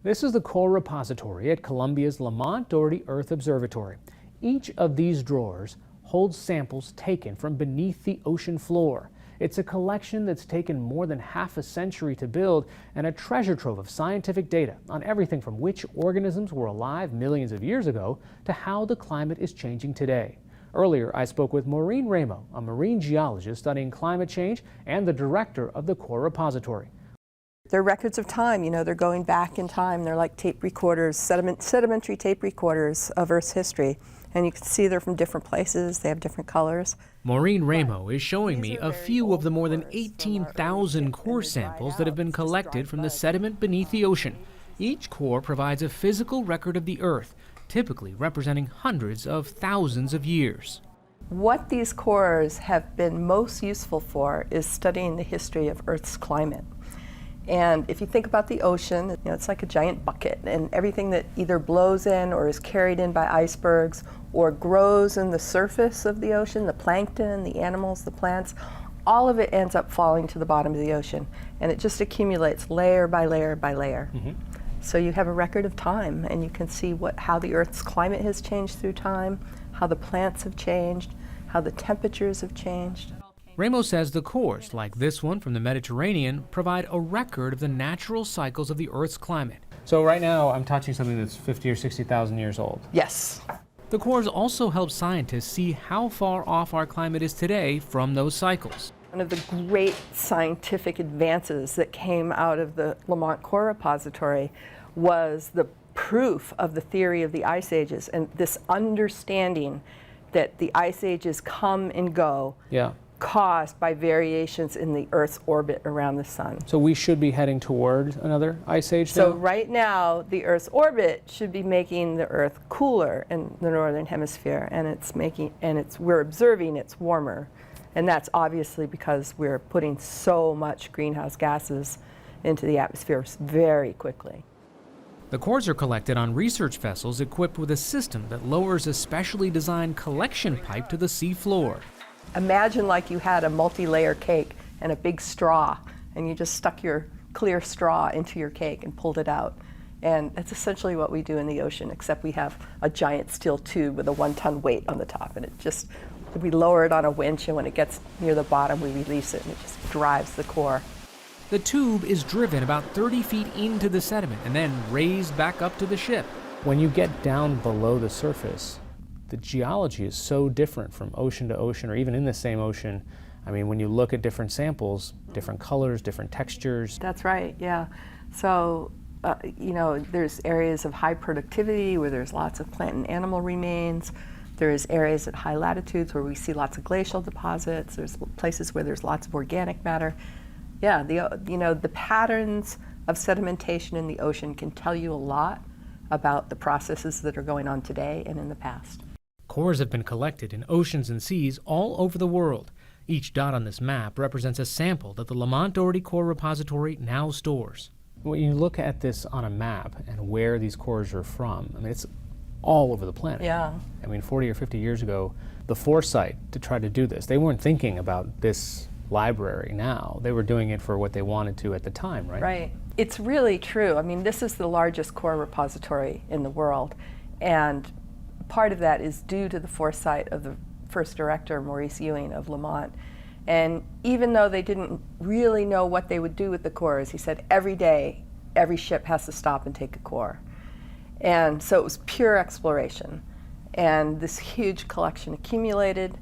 This is the core repository at Columbia's Lamont Doherty Earth Observatory. Each of these drawers holds samples taken from beneath the ocean floor. It's a collection that's taken more than half a century to build and a treasure trove of scientific data on everything from which organisms were alive millions of years ago to how the climate is changing today. Earlier, I spoke with Maureen Ramo, a marine geologist studying climate change and the director of the core repository. They're records of time, they're going back in time. They're like tape recorders, sedimentary tape recorders of Earth's history. And you can see they're from different places, they have different colors. Maureen Ramo is showing me a few of the more than 18,000 core samples that have been collected from the sediment beneath the ocean. Each core provides a physical record of the Earth, typically representing hundreds of thousands of years. What these cores have been most useful for is studying the history of Earth's climate. And if you think about the ocean, it's like a giant bucket, and everything that either blows in or is carried in by icebergs or grows in the surface of the ocean, the plankton, the animals, the plants, all of it ends up falling to the bottom of the ocean, and it just accumulates layer by layer by layer. So you have a record of time, and you can see how the Earth's climate has changed through time, how the plants have changed, how the temperatures have changed. Ramo says the cores, like this one from the Mediterranean, provide a record of the natural cycles of the Earth's climate. So right now I'm touching something that's 50 or 60,000 years old. Yes. The cores also help scientists see how far off our climate is today from those cycles. One of the great scientific advances that came out of the Lamont Core Repository was the proof of the theory of the ice ages and this understanding that the ice ages come and go. Yeah. Caused by variations in the Earth's orbit around the sun. So we should be heading toward another ice age now? So right now, the Earth's orbit should be making the Earth cooler in the northern hemisphere, and we're observing it's warmer. And that's obviously because we're putting so much greenhouse gases into the atmosphere very quickly. The cores are collected on research vessels equipped with a system that lowers a specially designed collection pipe to the sea floor. Imagine like you had a multi-layer cake and a big straw, and you just stuck your clear straw into your cake and pulled it out. And that's essentially what we do in the ocean, except we have a giant steel tube with a 1-ton weight on the top, and we lower it on a winch, and when it gets near the bottom, we release it, and it just drives the core. The tube is driven about 30 feet into the sediment and then raised back up to the ship. When you get down below the surface, the geology is so different from ocean to ocean, or even in the same ocean. I mean, when you look at different samples, different colors, different textures. That's right, yeah. So, there's areas of high productivity where there's lots of plant and animal remains. There's areas at high latitudes where we see lots of glacial deposits. There's places where there's lots of organic matter. Yeah, the patterns of sedimentation in the ocean can tell you a lot about the processes that are going on today and in the past. Cores have been collected in oceans and seas all over the world. Each dot on this map represents a sample that the Lamont Doherty Core Repository now stores. When you look at this on a map and where these cores are from, I mean, it's all over the planet. Yeah. I mean, 40 or 50 years ago, the foresight to try to do this, they weren't thinking about this library now. They were doing it for what they wanted to at the time, right? Right. It's really true. I mean, this is the largest core repository in the world, and part of that is due to the foresight of the first director, Maurice Ewing of Lamont. And even though they didn't really know what they would do with the cores, he said every day, every ship has to stop and take a core. And so it was pure exploration. And this huge collection accumulated,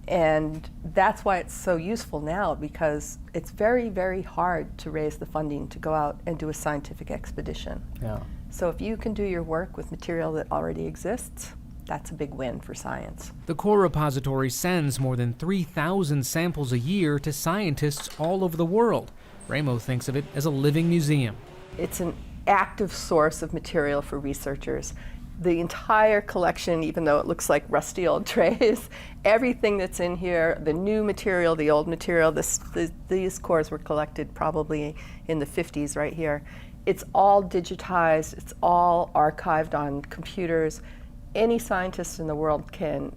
and that's why it's so useful now, because it's very, very hard to raise the funding to go out and do a scientific expedition. Yeah. So if you can do your work with material that already exists, that's a big win for science. The Core Repository sends more than 3,000 samples a year to scientists all over the world. Ramo thinks of it as a living museum. It's an active source of material for researchers. The entire collection, even though it looks like rusty old trays, everything that's in here, the new material, the old material, these cores were collected probably in the 50s right here. It's all digitized, it's all archived on computers. Any scientist in the world can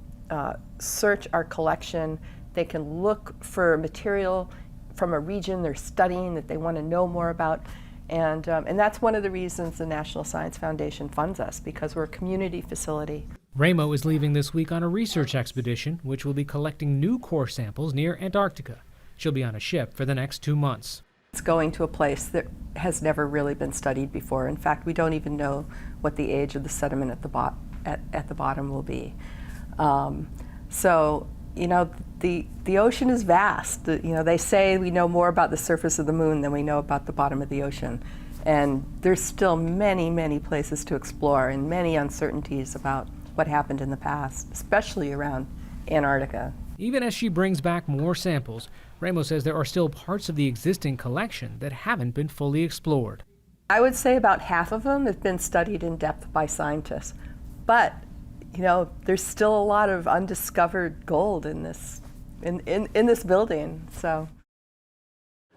search our collection. They can look for material from a region they're studying that they want to know more about. And that's one of the reasons the National Science Foundation funds us, because we're a community facility. Ramo is leaving this week on a research expedition, which will be collecting new core samples near Antarctica. She'll be on a ship for the next 2 months. It's going to a place that has never really been studied before. In fact, we don't even know what the age of the sediment at the bottom will be. So, you know, the ocean is vast. You know, they say we know more about the surface of the moon than we know about the bottom of the ocean. And there's still many, many places to explore and many uncertainties about what happened in the past, especially around Antarctica. Even as she brings back more samples, Ramo says there are still parts of the existing collection that haven't been fully explored. I would say about half of them have been studied in depth by scientists. But, you know, there's still a lot of undiscovered gold in this building. So.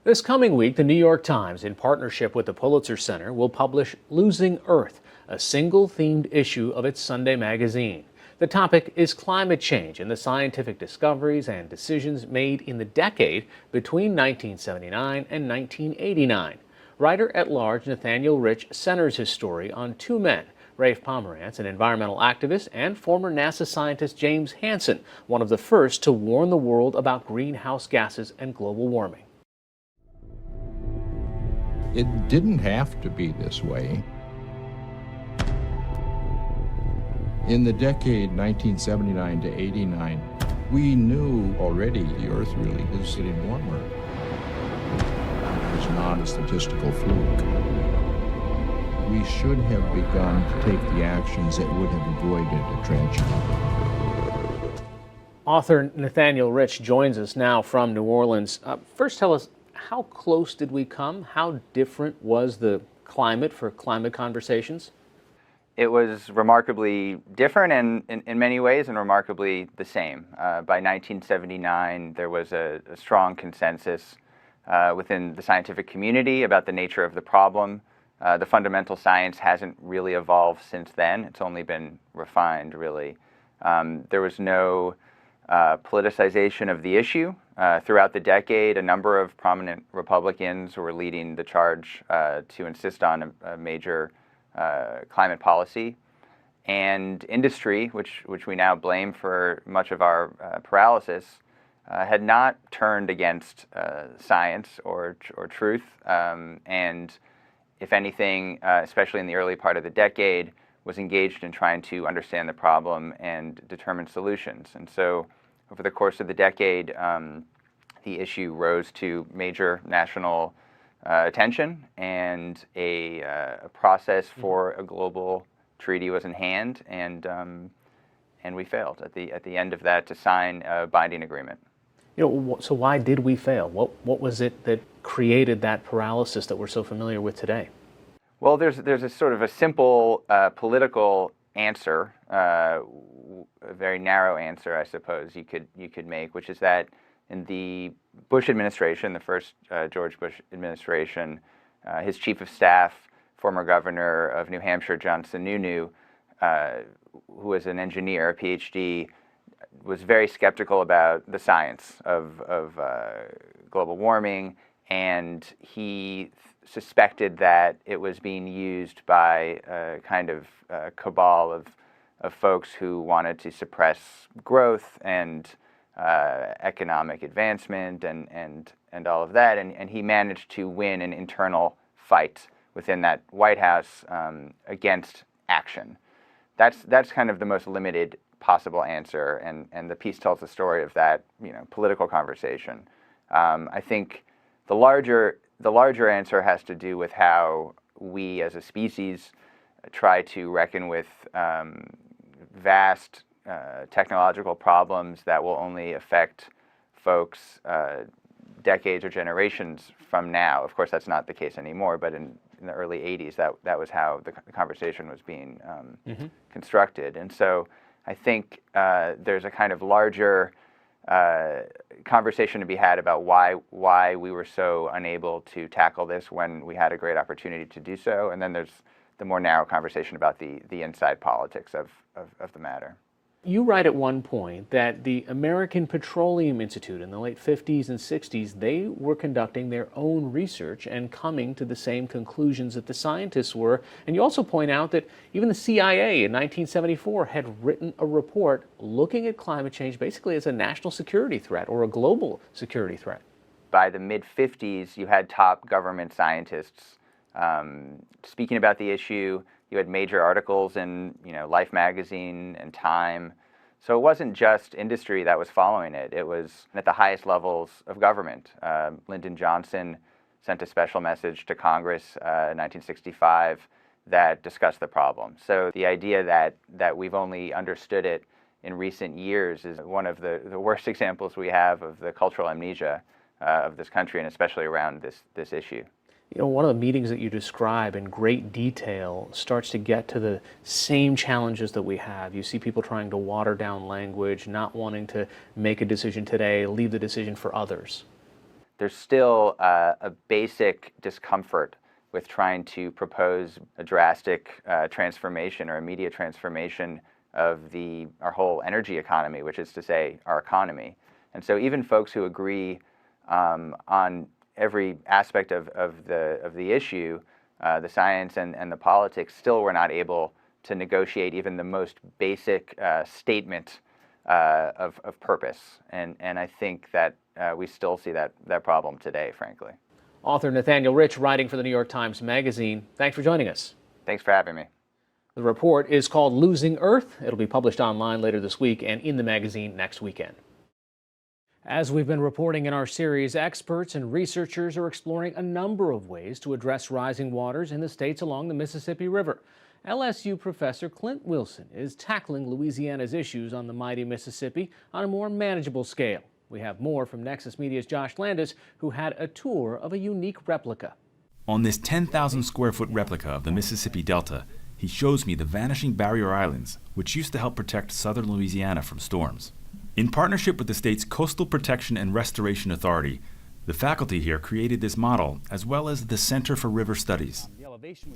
This coming week, the New York Times, in partnership with the Pulitzer Center, will publish Losing Earth, a single-themed issue of its Sunday magazine. The topic is climate change and the scientific discoveries and decisions made in the decade between 1979 and 1989. Writer-at-large Nathaniel Rich centers his story on two men, Rafe Pomerantz, an environmental activist, and former NASA scientist James Hansen, one of the first to warn the world about greenhouse gases and global warming. It didn't have to be this way. In the decade 1979 to 89, we knew already the Earth really is getting warmer. It was not a statistical fluke. We should have begun to take the actions that would have avoided a tragedy. Author Nathaniel Rich joins us now from New Orleans. First, tell us, how close did we come? How different was the climate for climate conversations? It was remarkably different and in many ways and remarkably the same. By 1979, there was a strong consensus within the scientific community about the nature of the problem. The fundamental science hasn't really evolved since then. It's only been refined, really. There was no politicization of the issue. Throughout the decade, a number of prominent Republicans were leading the charge to insist on a major climate policy, and industry, which we now blame for much of our paralysis, had not turned against science or truth, and if anything, especially in the early part of the decade, was engaged in trying to understand the problem and determine solutions. And so over the course of the decade, the issue rose to major national attention, and a process for a global treaty was in hand, and we failed at the end of that to sign a binding agreement. You know, so why did we fail? What was it that created that paralysis that we're so familiar with today? Well, there's a sort of a simple political answer, a very narrow answer, I suppose you could make, which is that in the Bush administration, the first George Bush administration, his chief of staff, former governor of New Hampshire, John Sununu, who was an engineer, a PhD, was very skeptical about the science of global warming, and he suspected that it was being used by a kind of cabal of folks who wanted to suppress growth and economic advancement and all of that, and he managed to win an internal fight within that White House against action. That's kind of the most limited possible answer, and the piece tells the story of that political conversation. I think the larger answer has to do with how we as a species try to reckon with vast technological problems that will only affect folks decades or generations from now. Of course, that's not the case anymore, but in the early 80s, that was how the conversation was being constructed. And so I think there's a kind of larger conversation to be had about why we were so unable to tackle this when we had a great opportunity to do so. And then there's the more narrow conversation about the inside politics of the matter. You write at one point that the American Petroleum Institute in the late 50s and 60s, they were conducting their own research and coming to the same conclusions that the scientists were. And you also point out that even the CIA in 1974 had written a report looking at climate change basically as a national security threat or a global security threat. By the mid-50s, you had top government scientists speaking about the issue. You had major articles in, Life magazine and Time. So it wasn't just industry that was following it. It was at the highest levels of government. Lyndon Johnson sent a special message to Congress in 1965 that discussed the problem. So the idea that we've only understood it in recent years is one of the worst examples we have of the cultural amnesia of this country, and especially around this issue. One of the meetings that you describe in great detail starts to get to the same challenges that we have. You see people trying to water down language, not wanting to make a decision today, leave the decision for others. There's still a basic discomfort with trying to propose a drastic transformation or immediate transformation of our whole energy economy, which is to say our economy. And so even folks who agree on every aspect of the issue, the science and the politics, still were not able to negotiate even the most basic statement of purpose. And I think that we still see that problem today, frankly. Author Nathaniel Rich, writing for the New York Times Magazine. Thanks for joining us. Thanks for having me. The report is called Losing Earth. It'll be published online later this week and in the magazine next weekend. As we've been reporting in our series, experts and researchers are exploring a number of ways to address rising waters in the states along the Mississippi River. LSU professor Clint Wilson is tackling Louisiana's issues on the mighty Mississippi on a more manageable scale. We have more from Nexus Media's Josh Landis, who had a tour of a unique replica. On this 10,000 square foot replica of the Mississippi Delta, he shows me the vanishing barrier islands, which used to help protect southern Louisiana from storms. In partnership with the state's Coastal Protection and Restoration Authority, the faculty here created this model, as well as the Center for River Studies.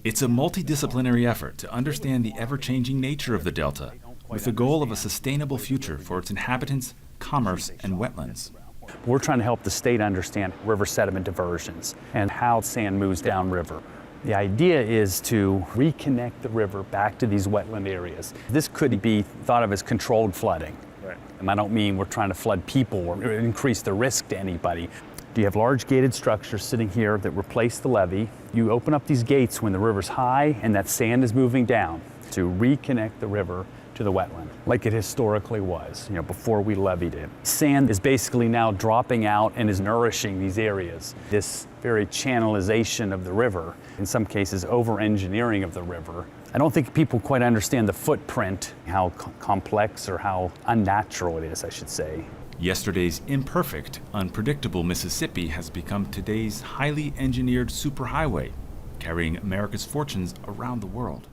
It's a multidisciplinary effort to understand the ever-changing nature of the Delta, with the goal of a sustainable future for its inhabitants, commerce, and wetlands. We're trying to help the state understand river sediment diversions and how sand moves downriver. The idea is to reconnect the river back to these wetland areas. This could be thought of as controlled flooding. And I don't mean we're trying to flood people or increase the risk to anybody. You have large gated structures sitting here that replace the levee. You open up these gates when the river's high and that sand is moving down to reconnect the river to the wetland, like it historically was, before we levied it. Sand is basically now dropping out and is nourishing these areas. This very channelization of the river, in some cases over-engineering of the river. I don't think people quite understand the footprint, how complex or how unnatural it is, I should say. Yesterday's imperfect, unpredictable Mississippi has become today's highly engineered superhighway, carrying America's fortunes around the world.